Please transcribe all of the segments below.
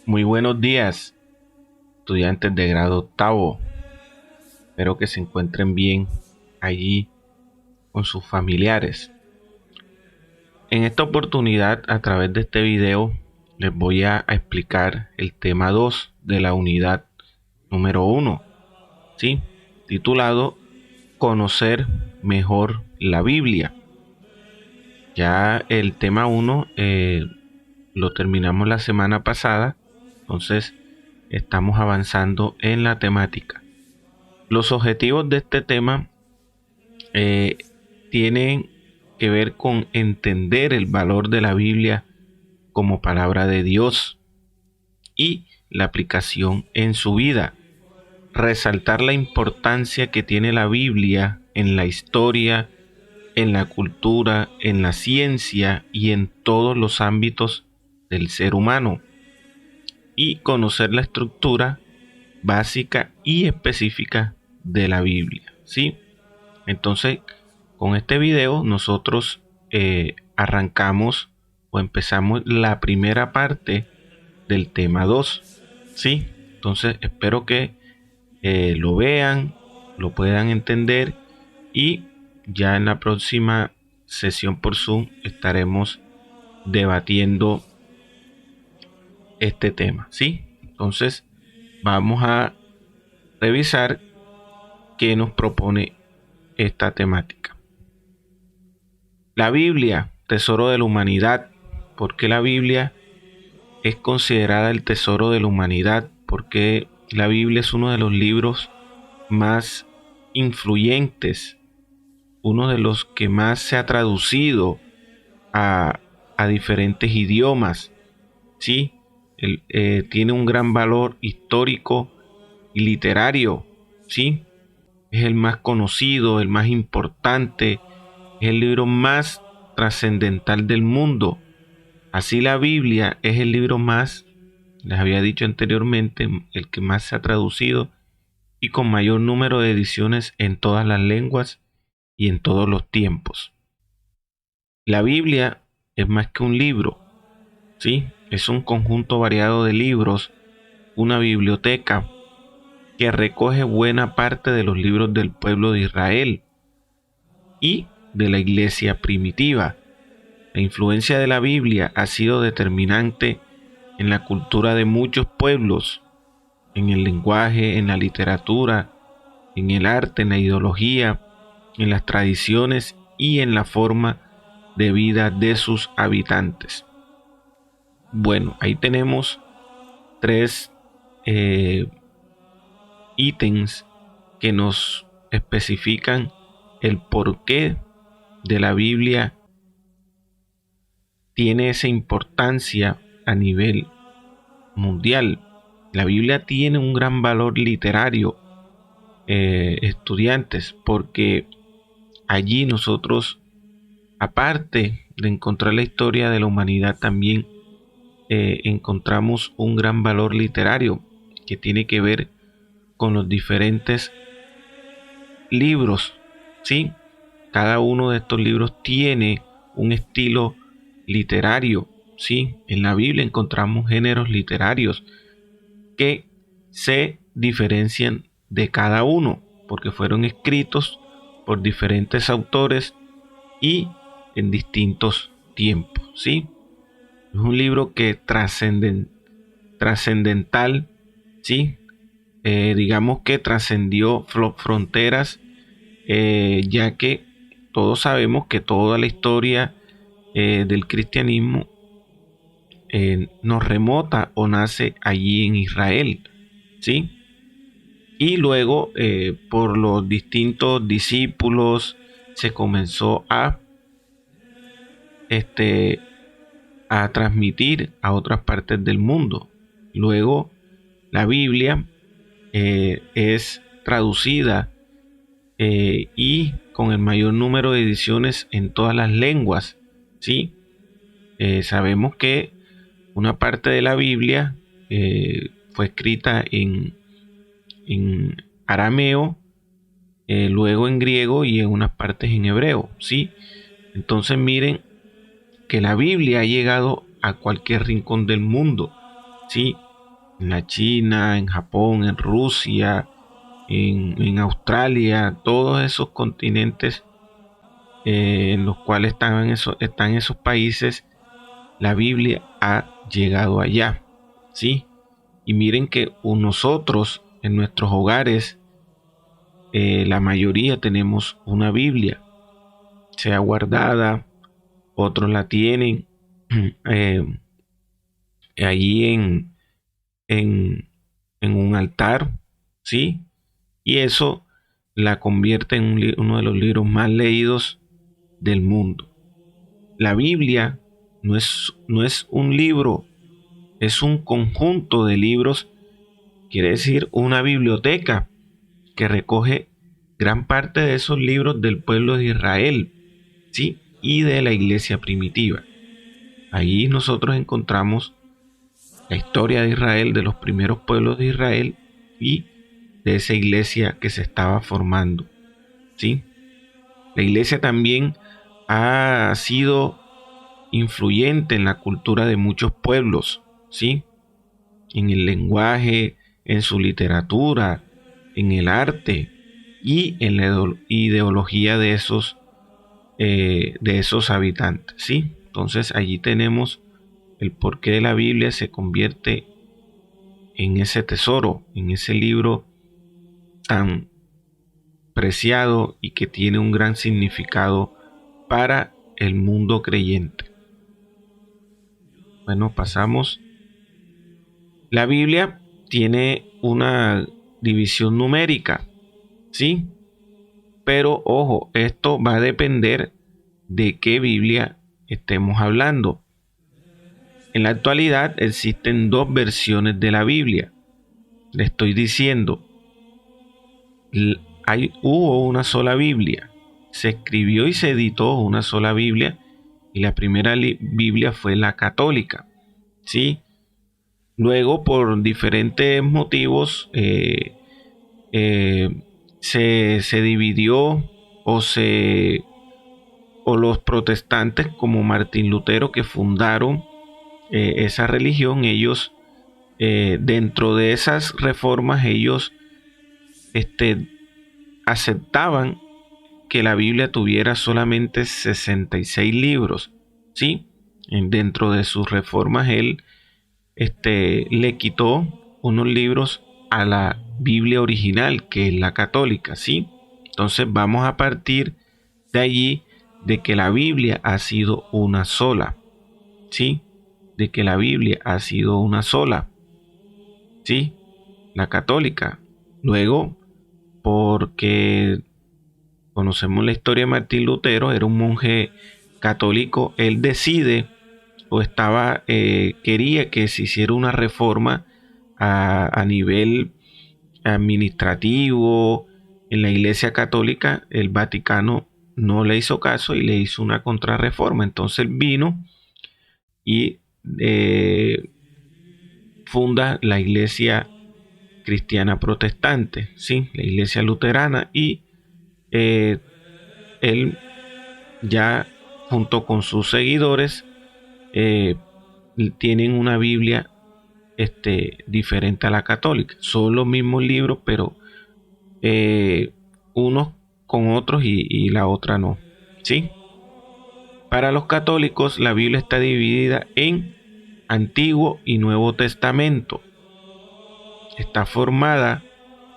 Muy buenos días, estudiantes de grado octavo. Espero que se encuentren bien allí con sus familiares. En esta oportunidad, a través de este video, les voy a explicar el tema 2 de la unidad número 1, ¿sí? Titulado Conocer mejor la Biblia. Ya el tema 1 lo terminamos la semana pasada, entonces estamos avanzando en la temática. Los objetivos de este tema eh, tienen que ver con entender el valor de la Biblia como palabra de Dios y la aplicación en su vida. Resaltar la importancia que tiene la Biblia en la historia, en la cultura, en la ciencia y en todos los ámbitos del ser humano. Y conocer la estructura básica y específica de la Biblia, ¿sí? Entonces, con este video nosotros arrancamos o empezamos la primera parte del tema 2, ¿sí? Entonces, espero que lo vean, lo puedan entender y ya en la próxima sesión por Zoom estaremos debatiendo este tema, ¿sí? Entonces, vamos a revisar qué nos propone esta temática. La Biblia, tesoro de la humanidad. ¿Por qué la Biblia es considerada el tesoro de la humanidad? Porque la Biblia es uno de los libros más influyentes, uno de los que más se ha traducido a, a diferentes idiomas, ¿sí? Tiene un gran valor histórico y literario, ¿sí? Es el más conocido, el más importante, es el libro más trascendental del mundo. Así la Biblia es el libro más, les había dicho anteriormente, el que más se ha traducido y con mayor número de ediciones en todas las lenguas y en todos los tiempos. La Biblia es más que un libro, ¿sí? Es un conjunto variado de libros, una biblioteca que recoge buena parte de los libros del pueblo de Israel y de la iglesia primitiva. La influencia de la Biblia ha sido determinante en la cultura de muchos pueblos, en el lenguaje, en la literatura, en el arte, en la ideología, en las tradiciones y en la forma de vida de sus habitantes. Bueno, ahí tenemos tres eh, ítems que nos especifican el porqué de la Biblia tiene esa importancia a nivel mundial. La Biblia tiene un gran valor literario, estudiantes, porque allí nosotros, aparte de encontrar la historia de la humanidad, también encontramos un gran valor literario que tiene que ver con los diferentes libros, ¿sí? Cada uno de estos libros tiene un estilo literario, ¿sí? En la Biblia encontramos géneros literarios que se diferencian de cada uno, porque fueron escritos por diferentes autores y en distintos tiempos, ¿sí? Es un libro que trascendental, ¿sí? Digamos que trascendió fronteras, ya que todos sabemos que toda la historia del cristianismo nos remota o nace allí en Israel, ¿sí? Y luego por los distintos discípulos se comenzó este, a transmitir a otras partes del mundo. Luego la Biblia es traducida y con el mayor número de ediciones en todas las lenguas, ¿sí? Sabemos que una parte de la Biblia fue escrita en arameo, luego en griego y en unas partes en hebreo, ¿sí? Entonces miren que la Biblia ha llegado a cualquier rincón del mundo, ¿sí? en la China, en Japón, en Rusia, en Australia, todos esos continentes en los cuales están esos países, la Biblia ha llegado allá, ¿sí? Y miren que nosotros en nuestros hogares, la mayoría tenemos una Biblia, sea guardada, otros la tienen eh, allí en, en un altar, ¿sí? Y eso la convierte en uno de los libros más leídos del mundo. La Biblia no es un libro, es un conjunto de libros, quiere decir una biblioteca que recoge gran parte de esos libros del pueblo de Israel, ¿sí? Y de la iglesia primitiva. Ahí nosotros encontramos la historia de Israel, de los primeros pueblos de Israel y de esa iglesia que se estaba formando, ¿sí? La iglesia también ha sido influyente en la cultura de muchos pueblos, ¿sí? En el lenguaje, en su literatura, en el arte y en la ideología de esos habitantes, ¿sí? Entonces allí tenemos el porqué de la Biblia se convierte en ese tesoro, en ese libro tan preciado y que tiene un gran significado para el mundo creyente. Bueno, pasamos. La Biblia tiene una división numérica, ¿sí? Pero ojo, esto va a depender de qué Biblia estemos hablando. En la actualidad existen dos versiones de la Biblia. Le estoy diciendo, hubo una sola Biblia. Se escribió y se editó una sola Biblia y la primera Biblia fue la católica, ¿sí? Luego, por diferentes motivos, se dividió o o los protestantes como Martín Lutero que fundaron esa religión, ellos dentro de esas reformas ellos este, aceptaban que la Biblia tuviera solamente 66 libros, ¿sí? Dentro de sus reformas él le quitó unos libros a la Biblia original, que es la católica, ¿sí? Entonces vamos a partir de allí de que la Biblia ha sido una sola, ¿sí? De que la Biblia ha sido una sola, ¿sí? La católica. Luego, porque conocemos la historia de Martín Lutero, era un monje católico, él decide o quería que se hiciera una reforma a nivel administrativo en la Iglesia Católica. El Vaticano no le hizo caso y le hizo una contrarreforma. Entonces vino y funda la Iglesia Cristiana Protestante, ¿sí? La Iglesia Luterana, y él ya junto con sus seguidores eh, tienen una Biblia diferente a la católica. Son los mismos libros, pero unos con otros y la otra no, ¿sí? Para los católicos la Biblia está dividida en Antiguo y Nuevo Testamento. Está formada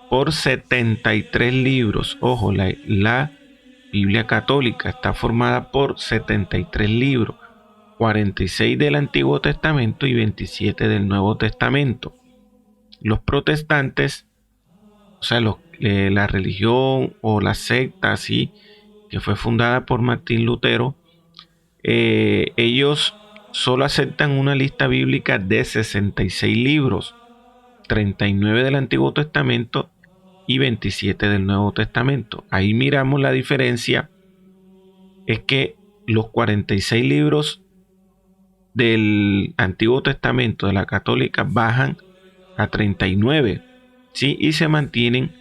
por 73 libros. Ojo, la Biblia católica está formada por 73 libros, 46 del Antiguo Testamento y 27 del Nuevo Testamento. Los protestantes, o sea, la religión o la secta así, que fue fundada por Martín Lutero, ellos solo aceptan una lista bíblica de 66 libros, 39 del Antiguo Testamento y 27 del Nuevo Testamento. Ahí miramos la diferencia, es que los 46 libros del Antiguo Testamento de la católica bajan a 39, ¿sí? Y se mantienen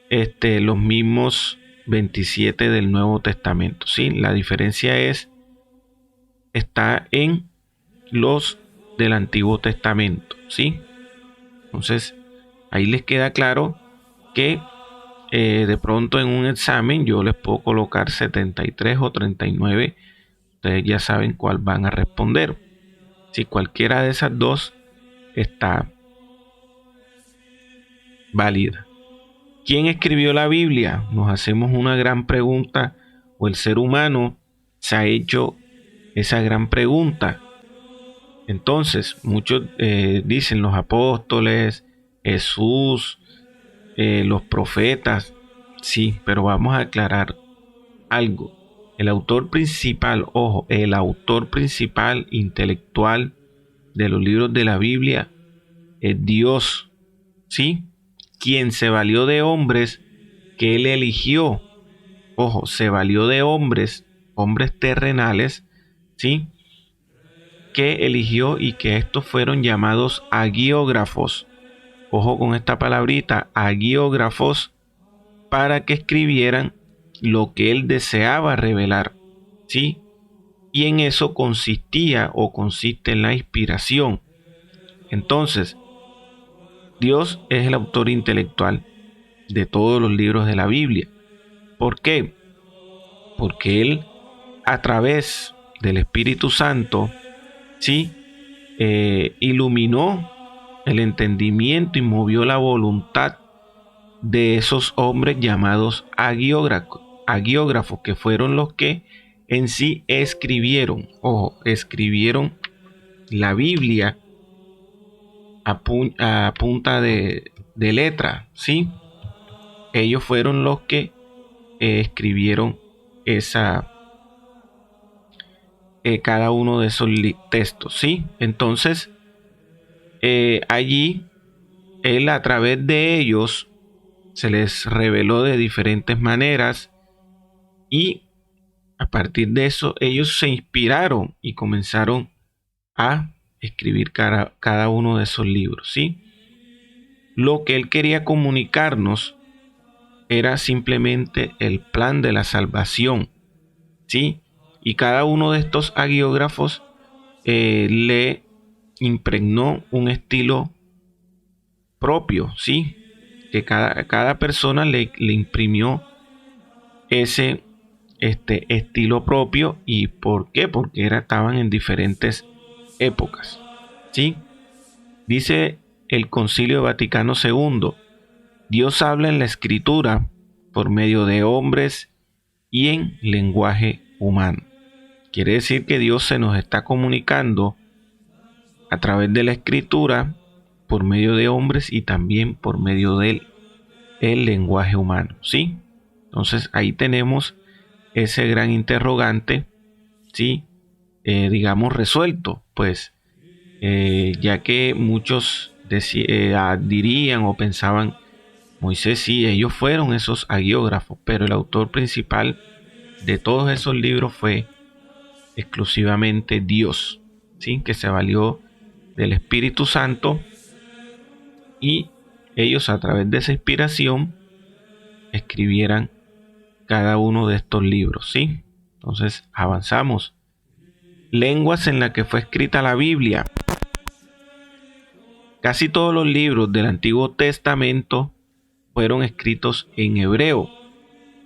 los mismos 27 del Nuevo Testamento, ¿sí? La diferencia está en los del Antiguo Testamento, ¿sí? Entonces, ahí les queda claro que de pronto en un examen yo les puedo colocar 73 o 39. Ustedes ya saben cuál van a responder. Si cualquiera de esas dos está válida. ¿Quién escribió la Biblia? Nos hacemos una gran pregunta, o el ser humano se ha hecho esa gran pregunta. Entonces, muchos dicen los apóstoles, Jesús, los profetas. Sí, pero vamos a aclarar algo. El autor principal, ojo, el autor principal intelectual de los libros de la Biblia es Dios, ¿sí? Quien se valió de hombres que él eligió. Ojo, se valió de hombres, hombres terrenales, ¿sí? Que eligió y que estos fueron llamados agiógrafos. Ojo con esta palabrita, agiógrafos, para que escribieran lo que él deseaba revelar, ¿sí? Y en eso consistía o consiste en la inspiración. Entonces, Dios es el autor intelectual de todos los libros de la Biblia. ¿Por qué? Porque Él, a través del Espíritu Santo, ¿sí? Iluminó el entendimiento y movió la voluntad de esos hombres llamados agiógrafos, que fueron los que en sí escribieron, o escribieron la Biblia a punta de letra, ¿sí? Ellos fueron los que escribieron esa, cada uno de esos textos, ¿sí? Entonces, allí, él a través de ellos se les reveló de diferentes maneras y a partir de eso ellos se inspiraron y comenzaron a escribir cada uno de esos libros, ¿sí? Lo que él quería comunicarnos era simplemente el plan de la salvación, ¿sí? Y cada uno de estos agiógrafos le impregnó un estilo propio, ¿sí? Que cada persona le imprimió ese estilo propio. ¿Y por qué? Porque estaban en diferentes épocas, ¿sí? Dice el Concilio Vaticano II, Dios habla en la Escritura por medio de hombres y en lenguaje humano. Quiere decir que Dios se nos está comunicando a través de la Escritura por medio de hombres y también por medio del lenguaje humano, ¿sí? Entonces ahí tenemos ese gran interrogante, ¿sí? Digamos resuelto, pues, ya que muchos dirían o pensaban, Moisés, sí, ellos fueron esos agiógrafos, pero el autor principal de todos esos libros fue exclusivamente Dios, ¿sí? Que se valió del Espíritu Santo y ellos a través de esa inspiración escribieran cada uno de estos libros, ¿sí? Entonces avanzamos. Lenguas en las que fue escrita la Biblia. Casi todos los libros del Antiguo Testamento fueron escritos en hebreo,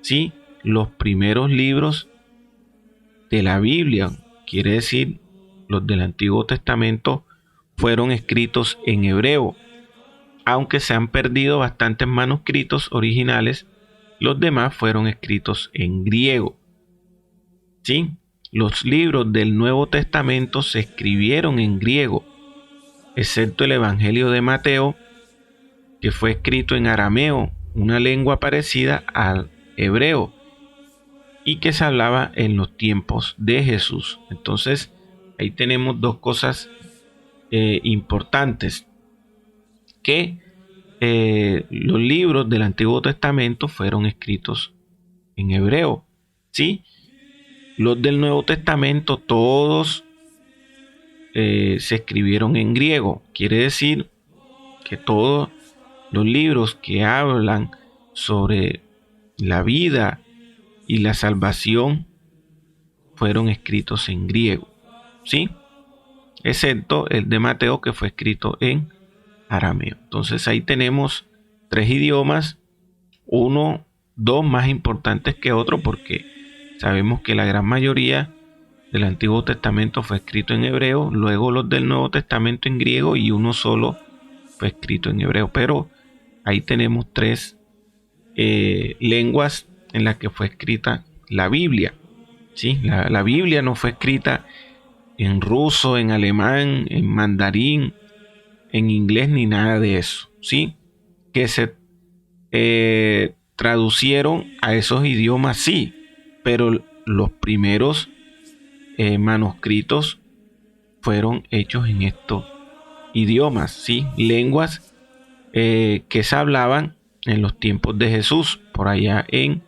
¿sí? Los primeros libros de la Biblia, quiere decir, los del Antiguo Testamento, fueron escritos en hebreo. Aunque se han perdido bastantes manuscritos originales, los demás fueron escritos en griego, ¿sí? Los libros del Nuevo Testamento se escribieron en griego, excepto el Evangelio de Mateo, que fue escrito en arameo, una lengua parecida al hebreo, y que se hablaba en los tiempos de Jesús. Entonces, ahí tenemos dos cosas importantes, que los libros del Antiguo Testamento fueron escritos en hebreo, ¿sí? Los del Nuevo Testamento todos se escribieron en griego. Quiere decir que todos los libros que hablan sobre la vida y la salvación fueron escritos en griego, ¿sí? excepto el de Mateo, que fue escrito en arameo. Entonces ahí tenemos 3 idiomas, dos más importantes que otro, porque sabemos que la gran mayoría del Antiguo Testamento fue escrito en hebreo, luego los del Nuevo Testamento en griego y uno solo fue escrito en hebreo. Pero ahí tenemos 3 lenguas en las que fue escrita la Biblia. ¿Sí? La Biblia no fue escrita en ruso, en alemán, en mandarín, en inglés, ni nada de eso. ¿Sí? Que se traducieron a esos idiomas, sí, pero los primeros manuscritos fueron hechos en estos idiomas, ¿sí? Lenguas que se hablaban en los tiempos de Jesús, por allá en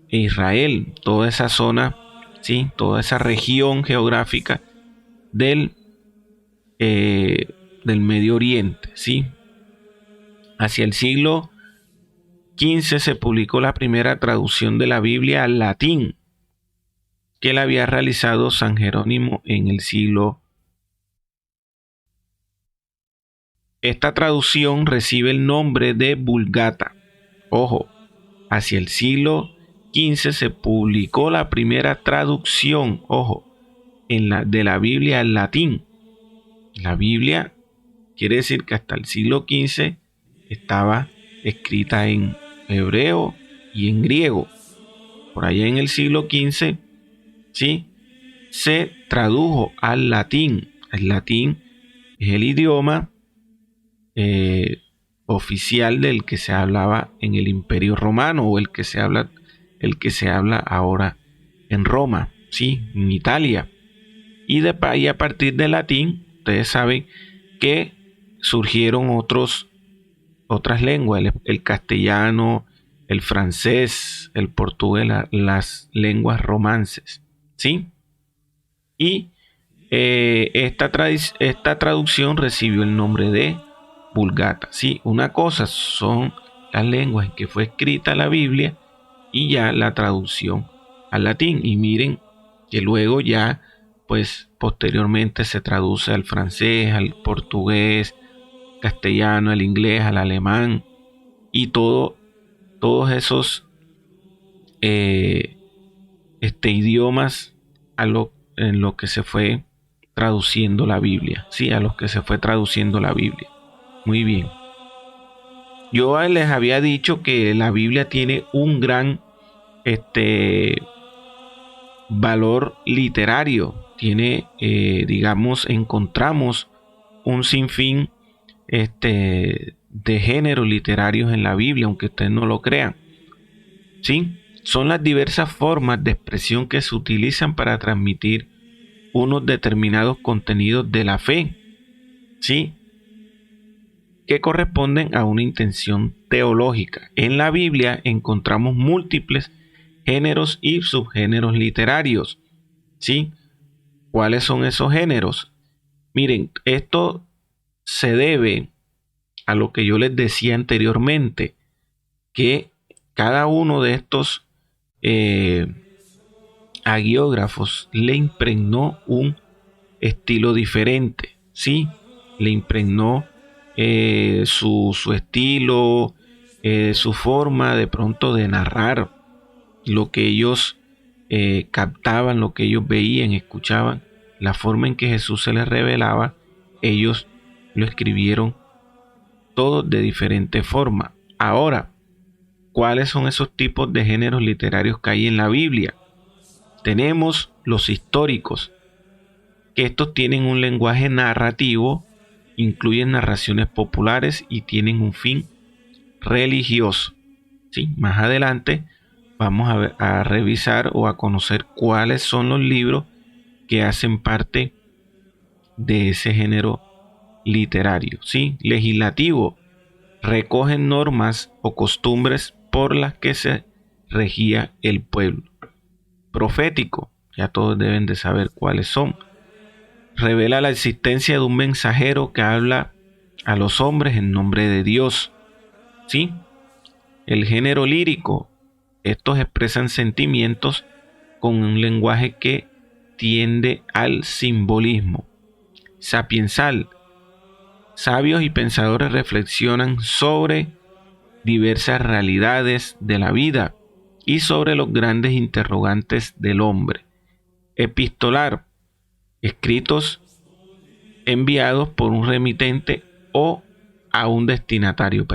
Israel, toda esa zona, ¿sí? Toda esa región geográfica del, del Medio Oriente, ¿sí? Hacia el siglo XV se publicó la primera traducción de la Biblia al latín, que la había realizado San Jerónimo en el siglo. Esta traducción recibe el nombre de Vulgata. Ojo, hacia el siglo XV se publicó la primera traducción, ojo, de la Biblia al latín. La Biblia quiere decir que hasta el siglo XV estaba escrita en hebreo y en griego. Por allá en el siglo XV, ¿sí?, se tradujo al latín. El latín es el idioma oficial del que se hablaba en el Imperio Romano, o el que se habla ahora en Roma, ¿sí?, en Italia. Y a partir del latín, ustedes saben que surgieron otras lenguas, el castellano, el francés, el portugués, las lenguas romances, ¿sí? Y esta traducción recibió el nombre de Vulgata, ¿sí? Una cosa son las lenguas en que fue escrita la Biblia y ya la traducción al latín. Y miren que luego ya, pues posteriormente se traduce al francés, al portugués, castellano, al inglés, al alemán y todos esos idiomas en lo que se fue traduciendo la Biblia, sí, a los que se fue traduciendo la Biblia. Muy bien. Yo les había dicho que la Biblia tiene un gran valor literario. Tiene, digamos, encontramos un sinfín de géneros literarios en la Biblia, aunque ustedes no lo crean. ¿Sí? Son las diversas formas de expresión que se utilizan para transmitir unos determinados contenidos de la fe, ¿sí?, que corresponden a una intención teológica. En la Biblia encontramos múltiples géneros y subgéneros literarios, ¿sí? ¿Cuáles son esos géneros? Miren, esto se debe a lo que yo les decía anteriormente, que cada uno de estos hagiógrafos le impregnó un estilo diferente, ¿sí? Le impregnó su estilo, su forma de pronto de narrar lo que ellos captaban, lo que ellos veían, escuchaban, la forma en que Jesús se les revelaba. Ellos lo escribieron todos de diferente forma. Ahora, ¿cuáles son esos tipos de géneros literarios que hay en la Biblia? Tenemos los históricos, que estos tienen un lenguaje narrativo, incluyen narraciones populares y tienen un fin religioso. ¿Sí? Más adelante vamos a revisar o a conocer cuáles son los libros que hacen parte de ese género literario. ¿Sí? Legislativo, recogen normas o costumbres por las que se regía el pueblo. Profético, ya todos deben de saber cuáles son. Revela la existencia de un mensajero que habla a los hombres en nombre de Dios. ¿Sí? El género lírico, estos expresan sentimientos con un lenguaje que tiende al simbolismo. sapiensal. Sabios y pensadores reflexionan sobre diversas realidades de la vida y sobre los grandes interrogantes del hombre. Epistolar, escritos enviados por un remitente o a un destinatario,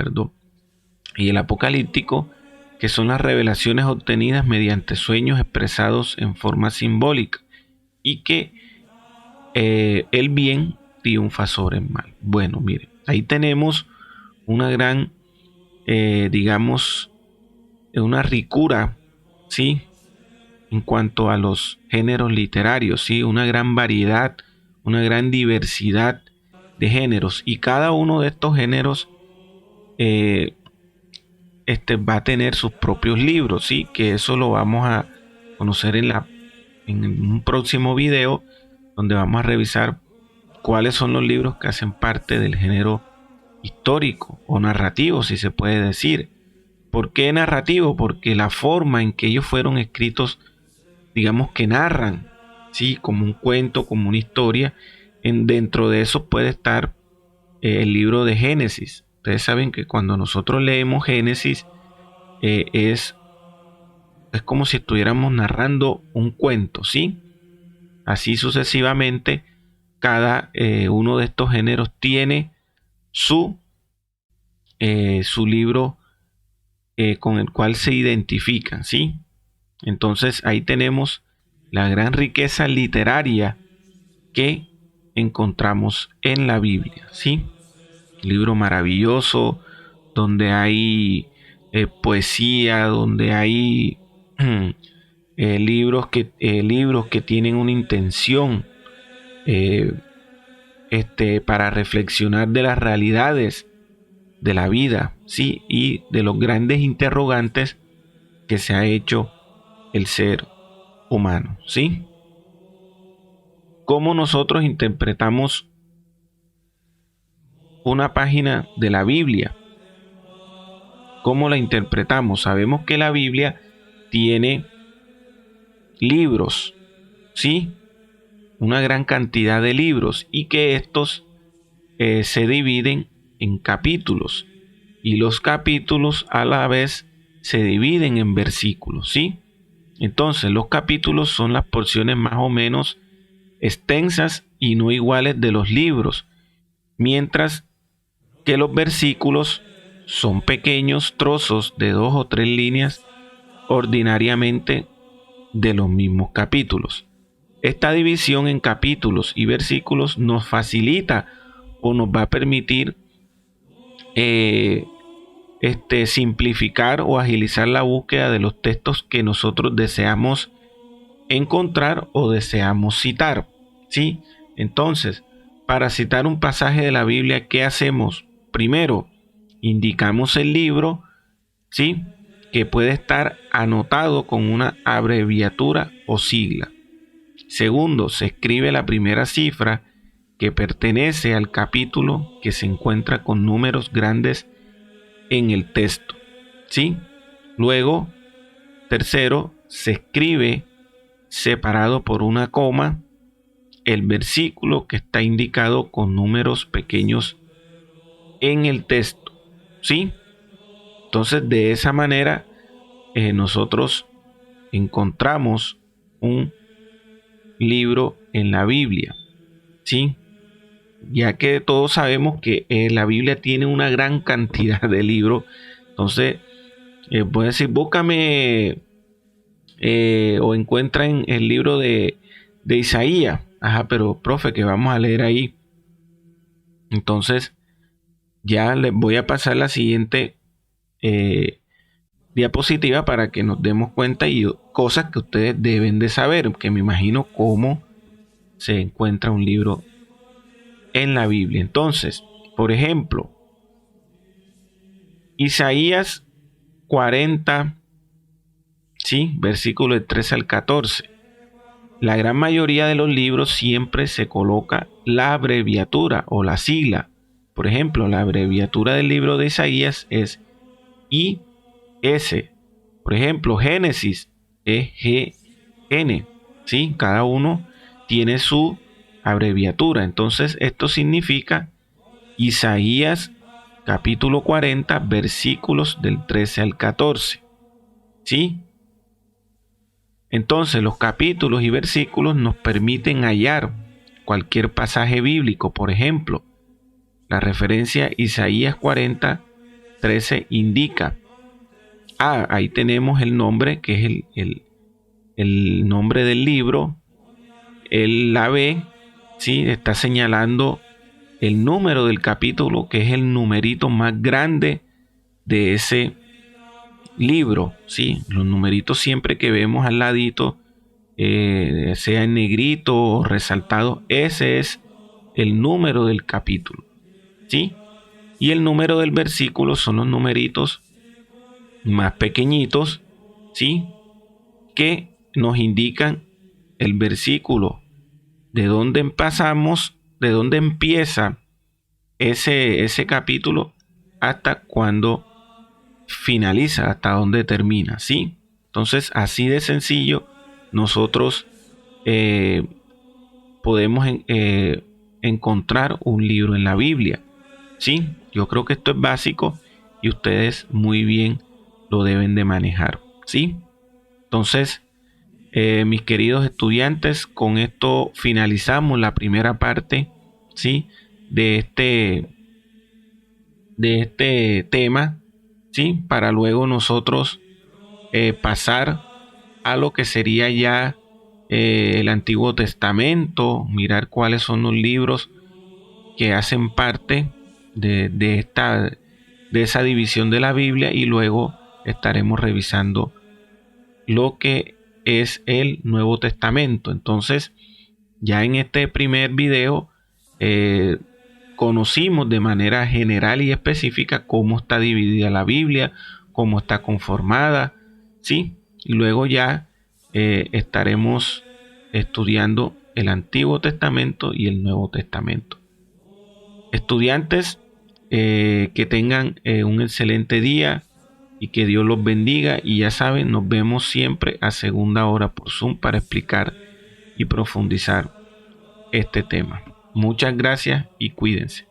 Y el apocalíptico, que son las revelaciones obtenidas mediante sueños expresados en forma simbólica y que el bien triunfa sobre el mal. Bueno, miren, ahí tenemos una gran, una ricura, ¿sí? En cuanto a los géneros literarios, ¿sí? Una gran variedad, una gran diversidad de géneros. Y cada uno de estos géneros va a tener sus propios libros, ¿sí? Que eso lo vamos a conocer en un próximo video, donde vamos a revisar cuáles son los libros que hacen parte del género histórico o narrativo, si se puede decir. ¿Por qué narrativo? Porque la forma en que ellos fueron escritos, digamos que narran, ¿sí? Como un cuento, como una historia. Dentro de eso puede estar el libro de Génesis. Ustedes saben que cuando nosotros leemos Génesis, es como si estuviéramos narrando un cuento, ¿sí? Así sucesivamente, cada uno de estos géneros tiene su libro con el cual se identifican, ¿sí? Entonces ahí tenemos la gran riqueza literaria que encontramos en la Biblia, ¿sí? Libro maravilloso donde hay poesía, donde hay libros que tienen una intención para reflexionar de las realidades de la vida, ¿sí? Y de los grandes interrogantes que se ha hecho el ser humano, ¿sí? ¿Cómo nosotros interpretamos una página de la Biblia? ¿Cómo la interpretamos? Sabemos que la Biblia tiene libros, ¿sí? Una gran cantidad de libros y que estos se dividen en capítulos y los capítulos a la vez se dividen en versículos, ¿sí? Entonces los capítulos son las porciones más o menos extensas y no iguales de los libros, mientras que los versículos son pequeños trozos de 2 o 3 líneas ordinariamente de los mismos capítulos. Esta división en capítulos y versículos nos facilita o nos va a permitir simplificar o agilizar la búsqueda de los textos que nosotros deseamos encontrar o deseamos citar, ¿sí? Entonces, para citar un pasaje de la Biblia, ¿qué hacemos? Primero, indicamos el libro, ¿sí? Que puede estar anotado con una abreviatura o sigla. Segundo, se escribe la primera cifra que pertenece al capítulo que se encuentra con números grandes en el texto, ¿sí? Luego, tercero, se escribe separado por una coma el versículo que está indicado con números pequeños en el texto, ¿sí? Entonces, de esa manera, nosotros encontramos un libro en la Biblia, ¿sí? Ya que todos sabemos que la Biblia tiene una gran cantidad de libros. Entonces, puede decir, búscame o encuentra en el libro de Isaías. Ajá, pero profe, que vamos a leer ahí. Entonces, ya les voy a pasar la siguiente diapositiva para que nos demos cuenta y cosas que ustedes deben de saber, que me imagino cómo se encuentra un libro en la Biblia. Entonces, por ejemplo, Isaías 40, ¿sí? Versículo de 13 al 14. La gran mayoría de los libros siempre se coloca la abreviatura o la sigla. Por ejemplo, la abreviatura del libro de Isaías es IS. Por ejemplo, Génesis es GN. ¿Sí? Cada uno tiene su abreviatura. Entonces esto significa Isaías capítulo 40, versículos del 13 al 14. ¿Sí? Entonces los capítulos y versículos nos permiten hallar cualquier pasaje bíblico. Por ejemplo, la referencia Isaías 40, 13 indica, ahí tenemos el nombre, que es el nombre del libro. Él la ve, ¿sí? Está señalando el número del capítulo, que es el numerito más grande de ese libro, ¿sí? Los numeritos siempre que vemos al ladito, sea en negrito o resaltado, ese es el número del capítulo, ¿sí? Y el número del versículo son los numeritos más pequeñitos, ¿sí? Que nos indican el versículo, de dónde pasamos, de dónde empieza ese capítulo hasta cuando finaliza, hasta dónde termina, ¿sí? Entonces, así de sencillo, nosotros podemos encontrar un libro en la Biblia, ¿sí? Yo creo que esto es básico y ustedes muy bien lo deben de manejar, ¿sí? Entonces, mis queridos estudiantes, con esto finalizamos la primera parte, ¿sí? de este tema, ¿sí? Para luego nosotros pasar a lo que sería ya el Antiguo Testamento, mirar cuáles son los libros que hacen parte de esa división de la Biblia, y luego estaremos revisando lo que es el Nuevo Testamento. Entonces, ya en este primer video conocimos de manera general y específica cómo está dividida la Biblia, cómo está conformada, ¿sí? Y luego ya estaremos estudiando el Antiguo Testamento y el Nuevo Testamento. Estudiantes, que tengan un excelente día y que Dios los bendiga. Y ya saben, nos vemos siempre a segunda hora por Zoom para explicar y profundizar este tema. Muchas gracias y cuídense.